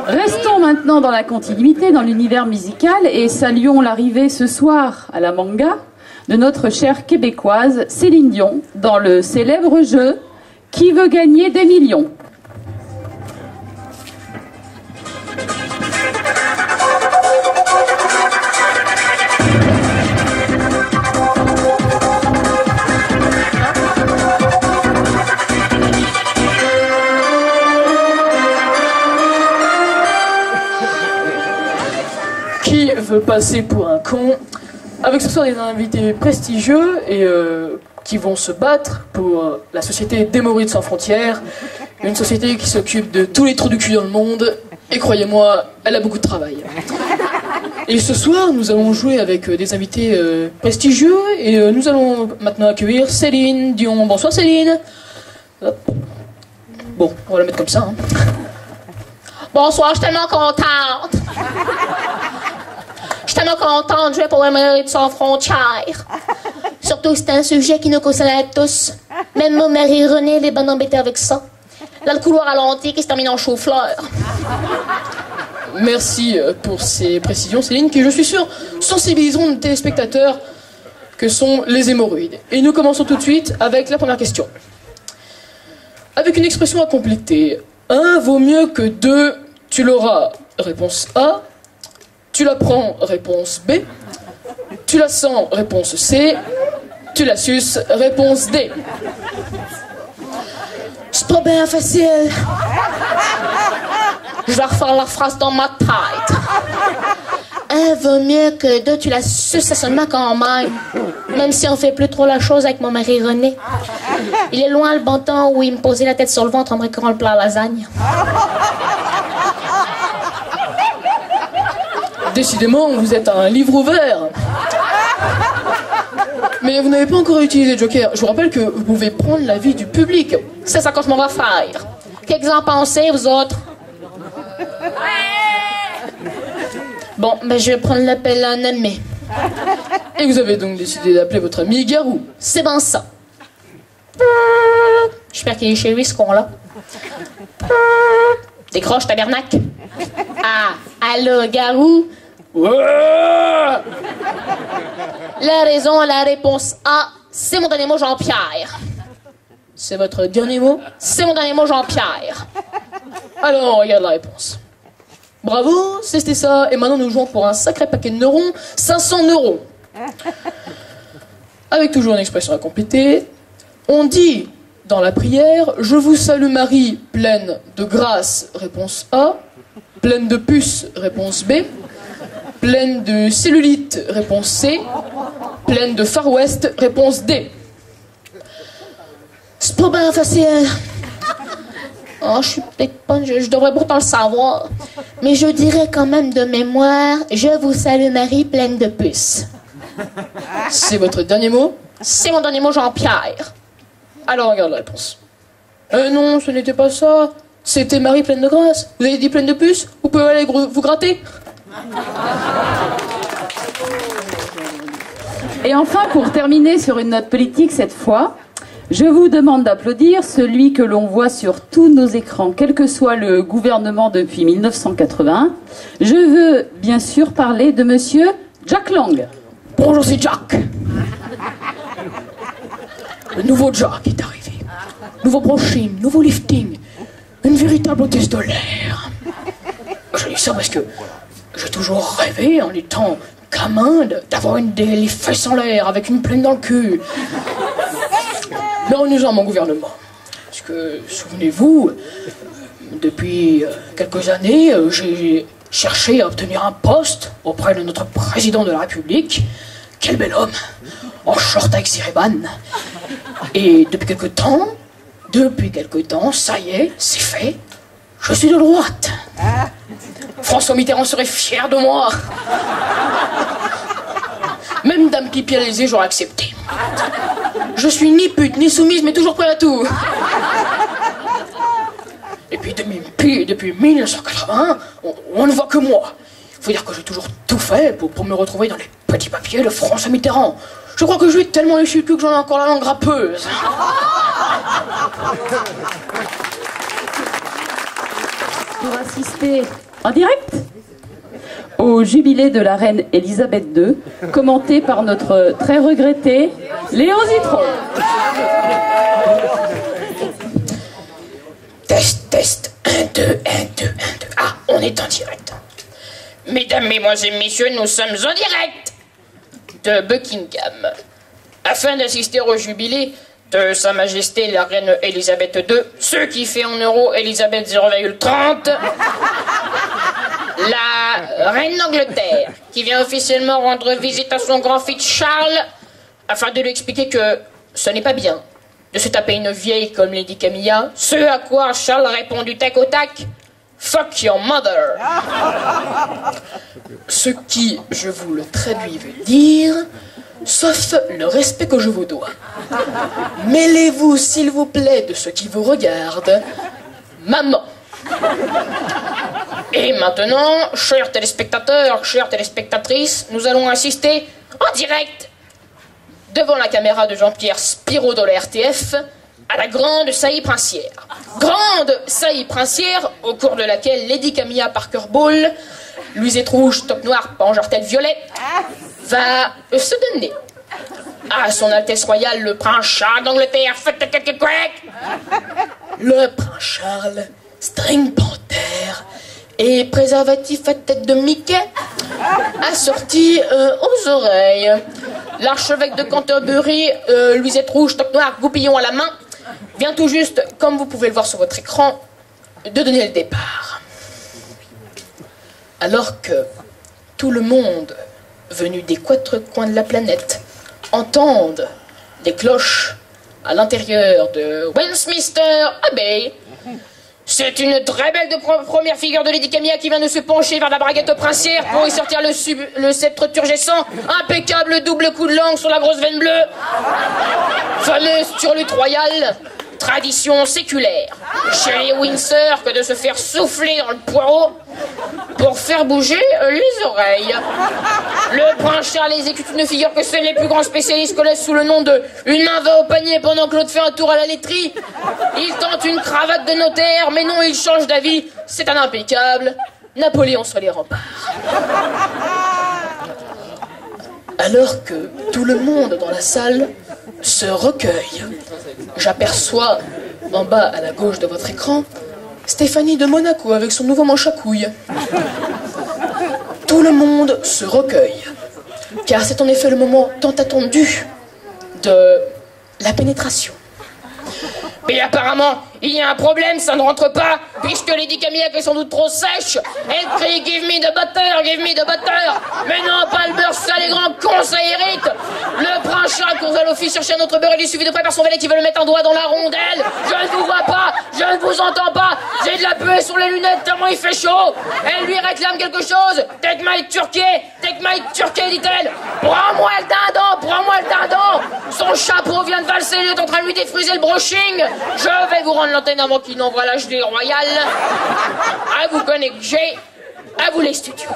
Restons maintenant dans la continuité, dans l'univers musical, et saluons l'arrivée ce soir à la Manga de notre chère québécoise Céline Dion dans le célèbre jeu Qui veut gagner des millions? Qui veut passer pour un con? Avec ce soir des invités prestigieux et qui vont se battre pour la société d'Hémorroïdes sans frontières, une société qui s'occupe de tous les trous du cul dans le monde, et croyez-moi, elle a beaucoup de travail. Et ce soir, nous allons jouer avec des invités prestigieux, et nous allons maintenant accueillir Céline Dion. Bonsoir Céline. Hop. Bon, on va la mettre comme ça. Hein. Bonsoir, je suis tellement contente. Je suis tellement contente de jouer pour Hémorroïdes sans frontières. Surtout, c'est un sujet qui nous concerne tous. Même mon mari René, il est bien embêté avec ça. Là, le couloir ralenti qui se termine en chou-fleur. Merci pour ces précisions, Céline, qui, je suis sûr, sensibiliseront nos téléspectateurs que sont les hémorroïdes. Et nous commençons tout de suite avec la première question. Avec une expression à compléter, 1 vaut mieux que 2, tu l'auras, réponse A. Tu la prends, réponse B. Tu la sens, réponse C. Tu la suces, réponse D. C'est pas bien facile. Je vais refaire la phrase dans ma tête. 1 vaut mieux que 2, tu la suces seulement quand même. Même si on fait plus trop la chose avec mon mari René. Il est loin le bon temps où il me posait la tête sur le ventre en me récurant le plat à lasagne. Décidément, vous êtes un livre ouvert. Mais vous n'avez pas encore utilisé Joker. Je vous rappelle que vous pouvez prendre l'avis du public. C'est ça qu'on se m'en va faire. Qu'est-ce que vous en pensez, vous autres? Bon, ben je vais prendre l'appel à un ami. Et vous avez donc décidé d'appeler votre ami Garou. C'est bon ça. J'espère qu'il est chez lui, ce con-là. Décroche, tabernacle. Ah, allô, Garou? Ouais. La raison, la réponse A, c'est mon dernier mot, Jean-Pierre. C'est votre dernier mot? C'est mon dernier mot, Jean-Pierre. Alors, regarde la réponse. Bravo, c'était ça. Et maintenant, nous jouons pour un sacré paquet de neurones, 500 neuros. Avec toujours une expression à compléter. On dit dans la prière, je vous salue Marie, pleine de grâce, réponse A. Pleine de puces, réponse B. Pleine de cellulite, réponse C. Pleine de Far West, réponse D. C'est pas bien facile. Oh, je suis peut-être pas... Je devrais pourtant le savoir. Mais je dirais quand même de mémoire, je vous salue Marie, pleine de puces. C'est votre dernier mot? C'est mon dernier mot, Jean-Pierre. Alors, regarde la réponse. Non, ce n'était pas ça. C'était Marie pleine de grâce. Vous avez dit pleine de puces? Vous pouvez aller vous gratter? Et enfin, pour terminer sur une note politique cette fois, je vous demande d'applaudir celui que l'on voit sur tous nos écrans, quel que soit le gouvernement depuis 1980. Je veux bien sûr parler de monsieur Jack Lang. Bonjour, c'est Jack. Le nouveau Jack est arrivé. Nouveau brushing, nouveau lifting. Une véritable hôtesse de l'air. Je dis ça parce que j'ai toujours rêvé, en étant gamin, d'avoir des fesses en l'air avec une plaine dans le cul. Mais revenons à mon gouvernement. Parce que, souvenez-vous, depuis quelques années, j'ai cherché à obtenir un poste auprès de notre président de la République. Quel bel homme, en short avec Sireban. Et depuis quelque temps, ça y est, c'est fait. Je suis de droite. François Mitterrand serait fier de moi. Même Dame Pipi Alizée, j'aurais accepté. Je suis ni pute, ni soumise, mais toujours prêt à tout. Et puis depuis 1980, on ne voit que moi. Faut dire que j'ai toujours tout fait pour me retrouver dans les petits papiers de François Mitterrand. Je crois que je vais tellement lécher le cul que j'en ai encore la langue râpeuse. Pour assister En direct au jubilé de la reine Elisabeth II, commenté par notre très regretté Léon Zitrone. Test, test, 1, 2, 1, 2, 1, 2. Ah, on est en direct. Mesdames, mesdemoiselles, messieurs, nous sommes en direct de Buckingham, afin d'assister au jubilé de Sa Majesté la Reine Elisabeth II, ce qui fait en euros Elisabeth 0,30, la Reine d'Angleterre, qui vient officiellement rendre visite à son grand-fils Charles, afin de lui expliquer que ce n'est pas bien de se taper une vieille comme Lady Camilla, ce à quoi Charles a répondu tac au tac, « Fuck your mother !» Ce qui, je vous le traduis, veut dire « Sauf le respect que je vous dois. Mêlez-vous, s'il vous plaît, de ce qui vous regarde, maman. » Et maintenant, chers téléspectateurs, chères téléspectatrices, nous allons assister en direct, devant la caméra de Jean-Pierre Spiro de la RTF, à la grande saillie princière. Grande saillie princière, au cours de laquelle Lady Camilla Parker Bowles, luisette rouge, top noir, panjartel violet, va se donner à son Altesse Royale le Prince Charles d'Angleterre. Le Prince Charles, string panthère et préservatif à tête de Mickey, assorti aux oreilles. L'archevêque de Canterbury, luisette rouge, top noir, goupillon à la main, vient tout juste, comme vous pouvez le voir sur votre écran, de donner le départ. Alors que tout le monde, venu des 4 coins de la planète, entendent des cloches à l'intérieur de Westminster Abbey, c'est une très belle première figure de Lady Camilla qui vient de se pencher vers la braguette princière pour y sortir le sceptre turgescent, impeccable double coup de langue sur la grosse veine bleue, fameuse turlute royale, tradition séculaire chez les Windsor que de se faire souffler dans le poireau pour faire bouger les oreilles. Le prince Charles exécute une figure que seuls les plus grands spécialistes connaissent sous le nom de « une main va au panier pendant que l'autre fait un tour à la laiterie ». Il tente une cravate de notaire, mais non, il change d'avis. C'est un impeccable Napoléon sur les remparts. Alors que tout le monde dans la salle se recueille, j'aperçois en bas à la gauche de votre écran Stéphanie de Monaco avec son nouveau manche à couilles. Tout le monde se recueille, car c'est en effet le moment tant attendu de la pénétration. Mais apparemment, il y a un problème, ça ne rentre pas, puisque Lady Camilla est sans doute trop sèche. Elle crie « Give me the butter, give me the butter !» Mais non, pas le beurre, ça les grands cons, ça irrite. Le prince Charles court vers l'office chercher un autre beurre, il lui suffit de près par son valet qui veut le mettre un doigt dans la rondelle. Je ne vous vois pas, je ne vous entends pas, j'ai de la buée sur les lunettes tellement il fait chaud. Elle lui réclame quelque chose. « Take my turkey, dit-elle. Prends-moi le dindon, prends-moi le dindon. Son chapeau vient de valser, il est en train de lui défriser le brushing. Je vais vous rendre l'antenne avant qu'il n'envoie la gelée royale. À vous connecter, à vous les studios.